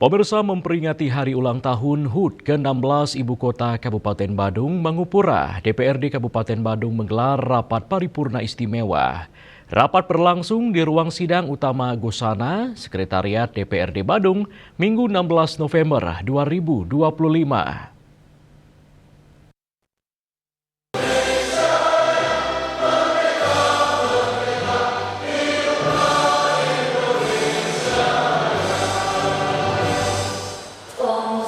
Pemirsa, memperingati hari ulang tahun HUT ke-16 Ibu Kota Kabupaten Badung, Mangupura, DPRD Kabupaten Badung menggelar rapat paripurna istimewa. Rapat berlangsung di ruang sidang utama Gosana, Sekretariat DPRD Badung, Minggu 16 November 2025.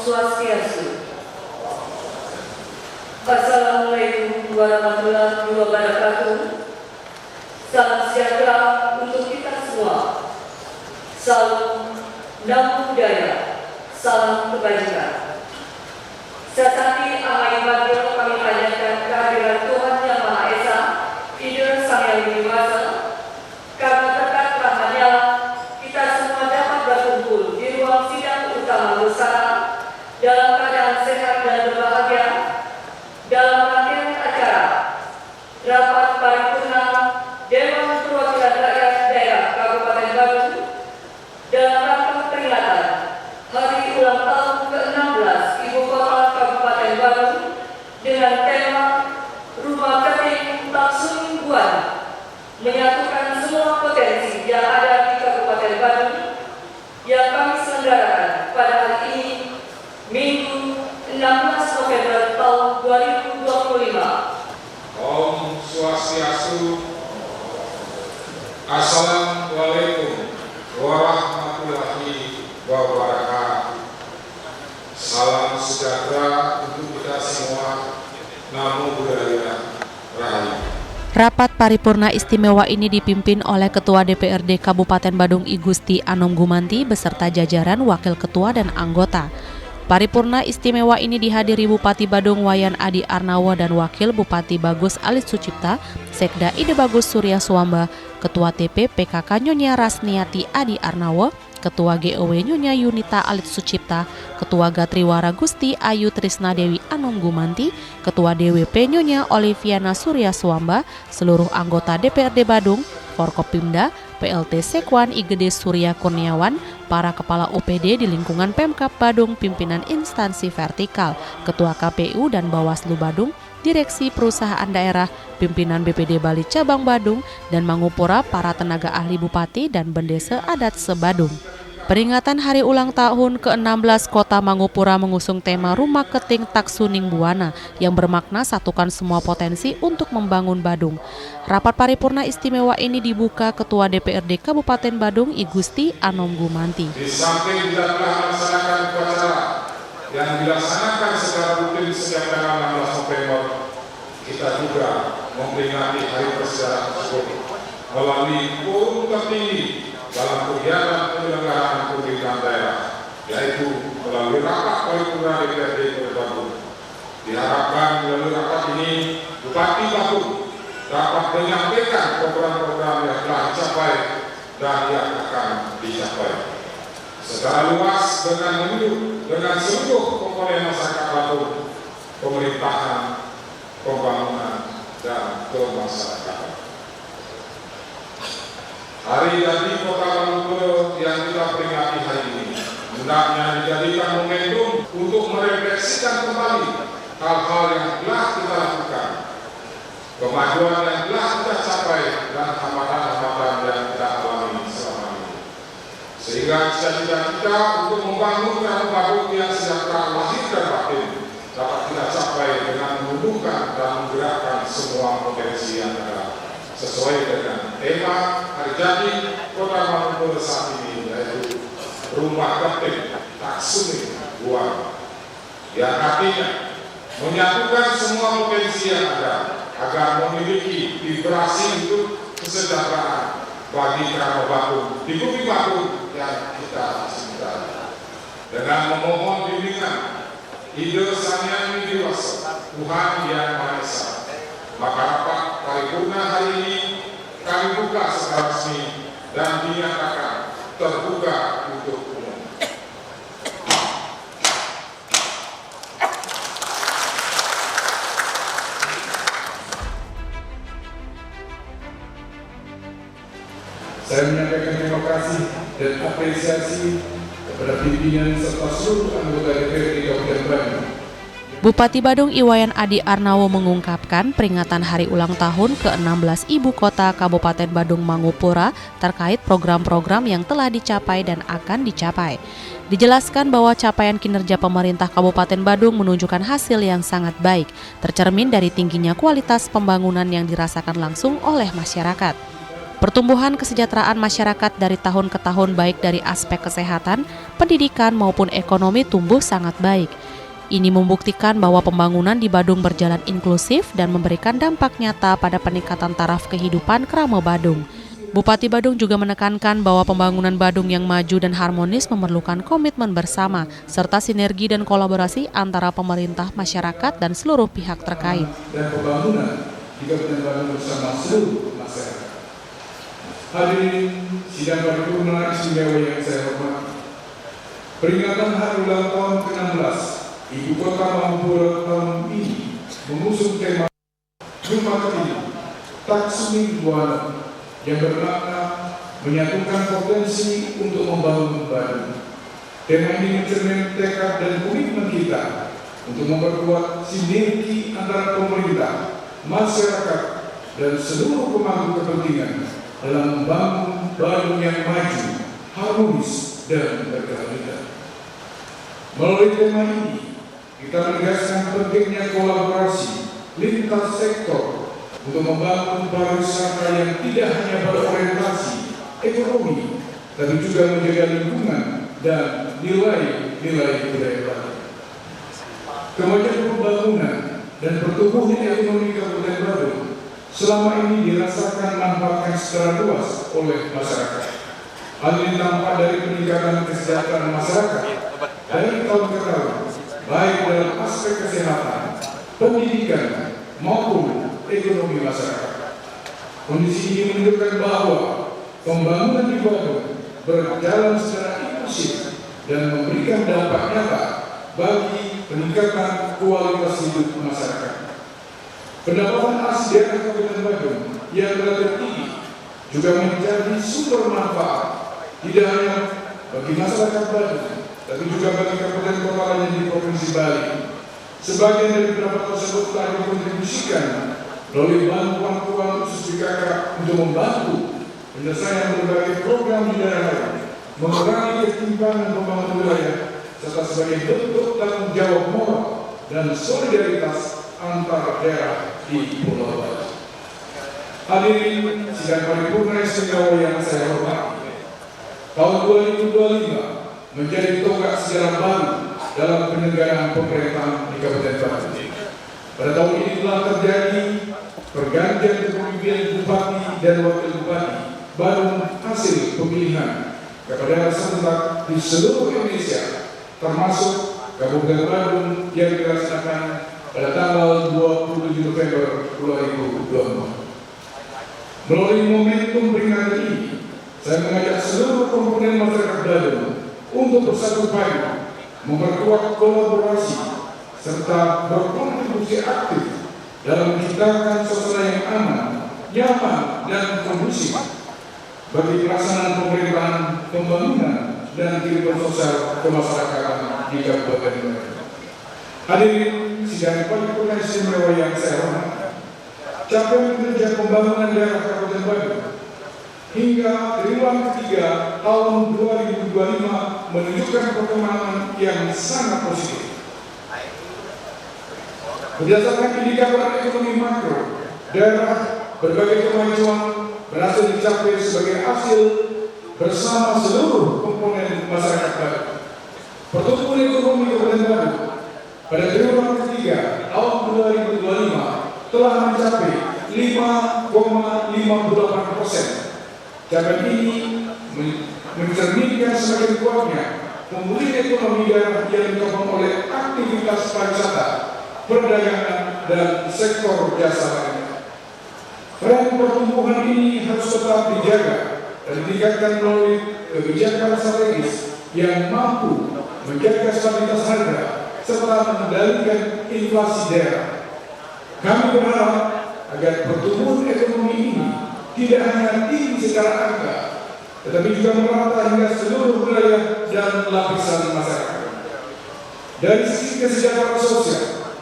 Swastiastu. Assalamualaikum warahmatullahi wabarakatuh. Salam sejahtera untuk kita semua. Salam Namo Buddhaya. Salam kebajikan. Sesati Amai Bagyo kami panjatkan kehadiran Tuhan Yang Maha Esa, Ida Sang Yang Widi Wasa. Karena berkat rahmat-Nya kita semua dapat berkumpul di ruang sidang utama Gosana dalam keadaan sehat dan berbahagia dalam rangkaian acara rapat paripurna Dewan Perwakilan Rakyat Daerah Kabupaten Badung dalam rangka peringatan Hari Ulang Tahun ke-16 Ibu Kota Kabupaten Badung dengan tema Rumah Keting Taksuning Buana, menyatukan semua potensi yang ada di Kabupaten Badung yang kami selenggarakan pada hari ini, Minggu 16 November tahun 2025. Om Swastiastu. Assalamualaikum warahmatullahi wabarakatuh. Salam sejahtera untuk kita semua. Namo Buddhaya. Rahayu. Rapat paripurna istimewa ini dipimpin oleh Ketua DPRD Kabupaten Badung I Gusti Anom Gumanti beserta jajaran wakil ketua dan anggota. Paripurna istimewa ini dihadiri Bupati Badung Wayan Adi Arnawa dan Wakil Bupati Bagus Alit Sucipta, Sekda Ide Bagus Surya Suamba, Ketua TP PKK Nyonya Rasniati Adi Arnawa, Ketua GOW Nyonya Yunita Alit Sucipta, Ketua Gatriwara Gusti Ayu Trisna Dewi Anom Gumanti, Ketua DWP Nyonya Oliviana Surya Suamba, seluruh anggota DPRD Badung, Forkopimda, PLT Sekwan Igede Surya Kurniawan, para kepala OPD di lingkungan Pemkab Badung, pimpinan instansi vertikal, Ketua KPU dan Bawaslu Badung, Direksi Perusahaan Daerah, pimpinan BPD Bali Cabang Badung, dan Mangupura para tenaga ahli Bupati dan Bendesa Adat se-Badung. Peringatan Hari Ulang Tahun ke-16 Kota Mangupura mengusung tema Rumah Keting Taksuning Buana yang bermakna satukan semua potensi untuk membangun Badung. Rapat paripurna istimewa ini dibuka Ketua DPRD Kabupaten Badung I Gusti Anom Gumanti. Di samping kita telah melaksanakan upacara yang dilaksanakan secara rutin setiap tanggal 16 November, kita juga memperingati hari bersejarah tersebut melalui forum tertinggi dalam kegiatan penyelenggaraan pemerintahan daerah, yaitu melalui rapat paripurna DPRD Kota Badung. Diharapkan melalui rapat ini Bupati Badung dapat menyampaikan program-program yang telah dicapai dan yang akan dicapai secara luas dengan menunjuk dengan seluruh komponen masyarakat Badung, pemerintahan, pembangunan, dan kemasyarakatan. Hari jadi Kota Mangupura yang kita peringati hari ini hendaknya dijadikan momentum untuk merefleksikan kembali hal-hal yang telah kita lakukan, kemajuan yang telah kita capai, dan hambatan-hambatan yang kita alami selama ini. Sehingga cita-cita kita untuk membangun Badung yang sejahtera lahir dan batin dapat kita capai dengan menumbuhkan dan menggerakkan semua potensi yang ada, sesuai dengan tema hari jadi Kota Mangupura saat ini, yaitu Rumah Keting Taksuning Buana, yang artinya menyatukan semua potensi yang ada agar memiliki vibrasi untuk kesejahteraan bagi Kota Badung di bumi Badung yang kita cintai. Dengan memohon bimbingan Ide Sang Yang Widi Wasa, Tuhan Yang Maha Esa, maka rapat paripurna hari ini kami buka secara resmi dan dinyatakan terbuka untuk umum. Saya menyampaikan terima kasih dan apresiasi kepada pimpinan pimpinan serta seluruh anggota DPRD Kabupaten Bandung. Bupati Badung Iwayan Adi Arnawo mengungkapkan peringatan hari ulang tahun ke-16 Ibu Kota Kabupaten Badung Mangupura terkait program-program yang telah dicapai dan akan dicapai. Dijelaskan bahwa capaian kinerja pemerintah Kabupaten Badung menunjukkan hasil yang sangat baik, tercermin dari tingginya kualitas pembangunan yang dirasakan langsung oleh masyarakat. Pertumbuhan kesejahteraan masyarakat dari tahun ke tahun baik dari aspek kesehatan, pendidikan maupun ekonomi tumbuh sangat baik. Ini membuktikan bahwa pembangunan di Badung berjalan inklusif dan memberikan dampak nyata pada peningkatan taraf kehidupan Krama Badung. Bupati Badung juga menekankan bahwa pembangunan Badung yang maju dan harmonis memerlukan komitmen bersama, serta sinergi dan kolaborasi antara pemerintah, masyarakat, dan seluruh pihak terkait. Dan pembangunan di Kabupaten Badung bersama seluruh masyarakat. Hadirin sidang paripurna istimewa yang saya hormati. Peringatan hari ulang tahun ke-16 Ibu Kota Mangupura tahun ini mengusung tema Jumat ini Tak Suming Buana yang bermakna menyatukan potensi untuk membangun Badung. Tema ini mencerminkan tekad dan komitmen kita untuk memperkuat sinergi antara pemerintah, masyarakat, dan seluruh pemangku kepentingan dalam membangun Badung yang maju, harmonis, dan berkelanjutan. Melalui tema ini, kita menegaskan pentingnya kolaborasi lintas sektor untuk membangun pariwisata yang tidak hanya berorientasi ekonomi, tapi juga menjaga lingkungan dan nilai-nilai budaya lain. Kemajuan pembangunan dan pertumbuhan ekonomi Kabupaten Badung selama ini dirasakan manfaatkan secara luas oleh masyarakat. Hal ini tampak dari peningkatan kesejahteraan masyarakat dari tahun ke tahun, baik dalam aspek kesehatan, pendidikan, maupun ekonomi masyarakat. Kondisi ini menunjukkan bahwa pembangunan di Badung berjalan secara inklusif dan memberikan dampak nyata bagi peningkatan kualitas hidup masyarakat. Pendapatan asli daerah Kabupaten Badung yang relatif tinggi juga menjadi sumber manfaat tidak hanya bagi masyarakat Badung, tapi juga bagi kabupaten kota lainnya di Provinsi Bali. Sebagian dari pendapat tersebut telah dikontribusikan melalui bantuan keuangan khusus BKK untuk membantu penyelesaian berbagai program di daerah lain, mengurangi ketimpangan pembangunan wilayah, serta sebagai bentuk tanggung jawab moral dan solidaritas antar daerah di Pulau Bali. Hadirin sidang paripurna istimewa yang saya hormati, tahun 2025 menjadi tonggak sejarah baru dalam penyelenggaraan pemerintahan di Kabupaten Badung. Pada tahun ini telah terjadi pergantian kepemimpinan bupati dan wakil bupati Badung hasil pemilihan kepala serentak di seluruh Indonesia, termasuk Kabupaten Badung yang dilaksanakan pada tanggal 27 November 2024. Melalui momentum peringatan ini, saya mengajak seluruh komponen masyarakat Badung untuk bersatu padu, memperkuat kolaborasi, serta berkontribusi aktif dalam menciptakan suasana yang aman, nyaman, dan kondusif bagi pelaksanaan pemerintahan, pembangunan, dan kehidupan sosial kemasyarakatan di Kabupaten Badung. Hadirin sidang paripurna istimewa yang saya hormati, capaian kinerja pembangunan daerah Kabupaten Badung hingga triwulan ketiga tahun 2025 menunjukkan perkembangan yang sangat positif. Berdasarkan indikator ekonomi makro, daerah berbagai kemajuan berhasil dicapai sebagai hasil bersama seluruh komponen masyarakat Badung. Pertumbuhan ekonomi Kabupaten Badung pada triwulan ketiga tahun 2025 telah mencapai 5,58%. Capaian ini mencerminkan semakin kuatnya pemulihan ekonomi daerah yang ditopang oleh aktivitas pariwisata, perdagangan, dan sektor jasa lainnya. Tren pertumbuhan ini harus tetap dijaga dan ditingkatkan melalui kebijakan strategis yang mampu menjaga stabilitas harga serta mengendalikan inflasi daerah. Kami berharap agar pertumbuhan ekonomi ini tidak hanya tinggi secara angka, tetapi juga merata hingga seluruh wilayah dan lapisan masyarakat. Dari sisi kesejahteraan sosial,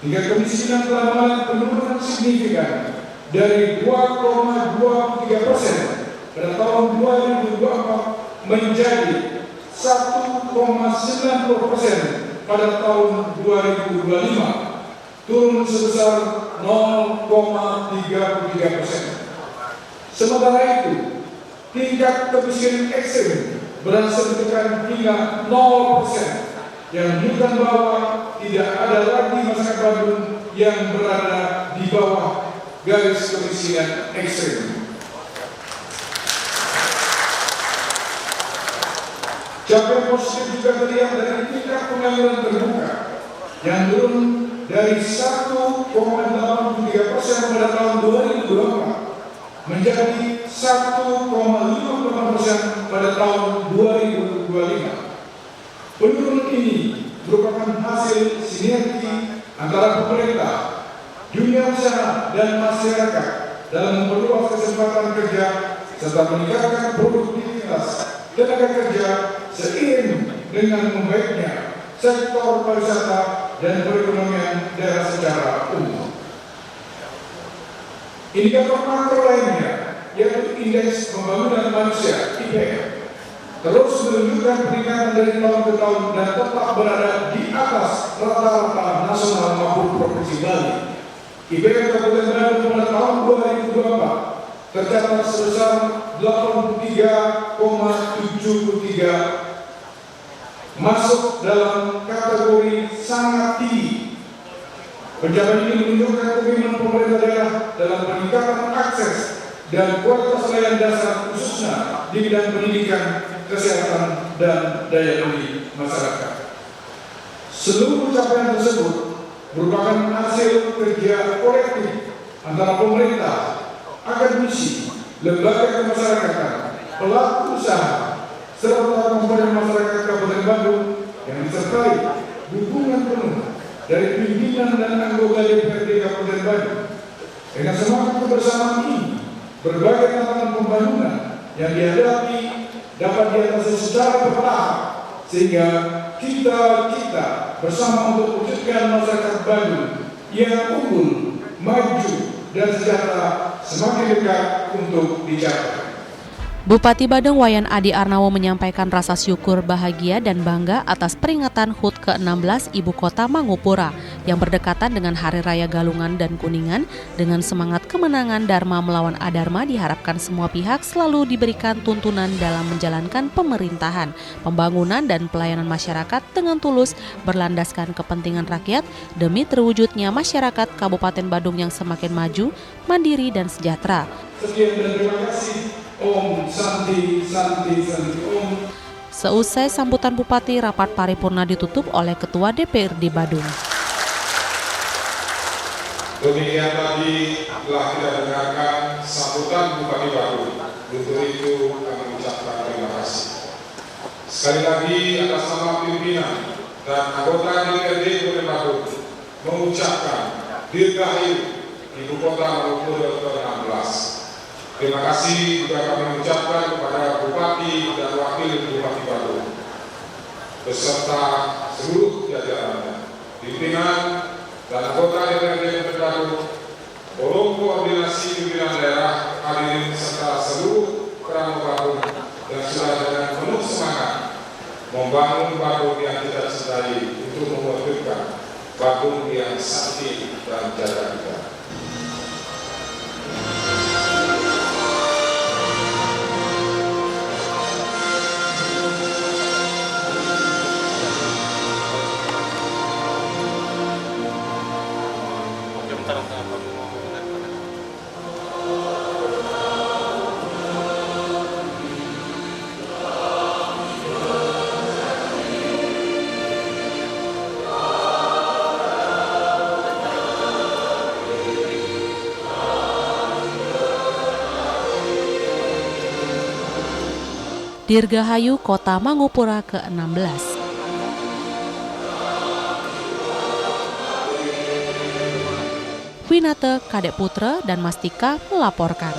tingkat kemiskinan telah mengalami penurunan signifikan dari 2,23% pada tahun 2024 menjadi 1,90% pada tahun 2025, turun sebesar 0,33%. Sementara itu, tingkat kemiskinan ekstrim berhasil ditekan hingga 0%, yang menunjukkan bahwa tidak ada lagi masyarakat Bandung yang berada di bawah garis kemiskinan ekstrim. Capaian positif juga terlihat dari tingkat pengangguran terbuka yang turun dari 1,83% pada tahun 2024 menjadi 1,58% pada tahun 2025. Penurunan ini merupakan hasil sinergi antara pemerintah, dunia usaha, dan masyarakat dalam memperluas kesempatan kerja serta meningkatkan produktivitas tenaga kerja seiring dengan membaiknya sektor pariwisata dan perekonomian daerah secara umum. Indikator makro lainnya, yaitu Indeks Pembangunan Manusia (IPM), terus menunjukkan peningkatan dari tahun ke tahun dan tetap berada di atas rata-rata nasional maupun provinsi Bali. IPM Kabupaten Bandung pada tahun 2024 tercatat sebesar 83,73, masuk dalam kategori sangat tinggi. Pencapaian ini menunjukkan komitmen pemerintah daerah dalam peningkatan akses dan kualitas layanan dasar khususnya di bidang pendidikan, kesehatan, dan daya beli masyarakat. Seluruh capaian tersebut merupakan hasil kerja kolektif antara pemerintah, akademisi, lembaga kemasyarakatan, pelaku usaha, serta komponen masyarakat Kabupaten Bandung yang disertai dukungan penuh dari pimpinan dan anggota DPRD Kabupaten Bandung. Dengan semangat kebersamaan ini, berbagai tantangan pembangunan yang dihadapi dapat diatasi secara bertahap, sehingga kita bersama untuk wujudkan masyarakat Bandung yang unggul, maju, dan sejahtera semakin dekat untuk dicapai. Bupati Badung Wayan Adi Arnawo menyampaikan rasa syukur, bahagia, dan bangga atas peringatan HUT ke-16 Ibu Kota Mangupura yang berdekatan dengan Hari Raya Galungan dan Kuningan. Dengan semangat kemenangan Dharma melawan Adharma, diharapkan semua pihak selalu diberikan tuntunan dalam menjalankan pemerintahan, pembangunan, dan pelayanan masyarakat dengan tulus berlandaskan kepentingan rakyat demi terwujudnya masyarakat Kabupaten Badung yang semakin maju, mandiri, dan sejahtera. Sekian dan terima kasih. Om Santi Santi Santi Om. Seusai sambutan Bupati, rapat paripurna ditutup oleh Ketua DPRD Badung. Demikian tadi telah kita dengarkan sambutan Bupati Badung. Untuk itu kami ucapkan terima kasih. Sekali lagi atas nama pimpinan dan anggota DPRD Kabupaten Badung mengucapkan dirgahayu Ibu Kota Mangupura ke-16. Terima kasih juga kami mengucapkan kepada Bupati dan Wakil Bupati Badung beserta seluruh jajarannya, pimpinan dan anggota DPRD Kabupaten Badung, forum koordinasi pimpinan daerah, hadirin serta seluruh kerabat Badung yang sudah dengan penuh semangat membangun Badung yang kita cintai untuk mewujudkan Badung yang sakti dan jaga kita. Dirgahayu Kota Mangupura ke-16. Winate Kadek Putra dan Mastika melaporkan.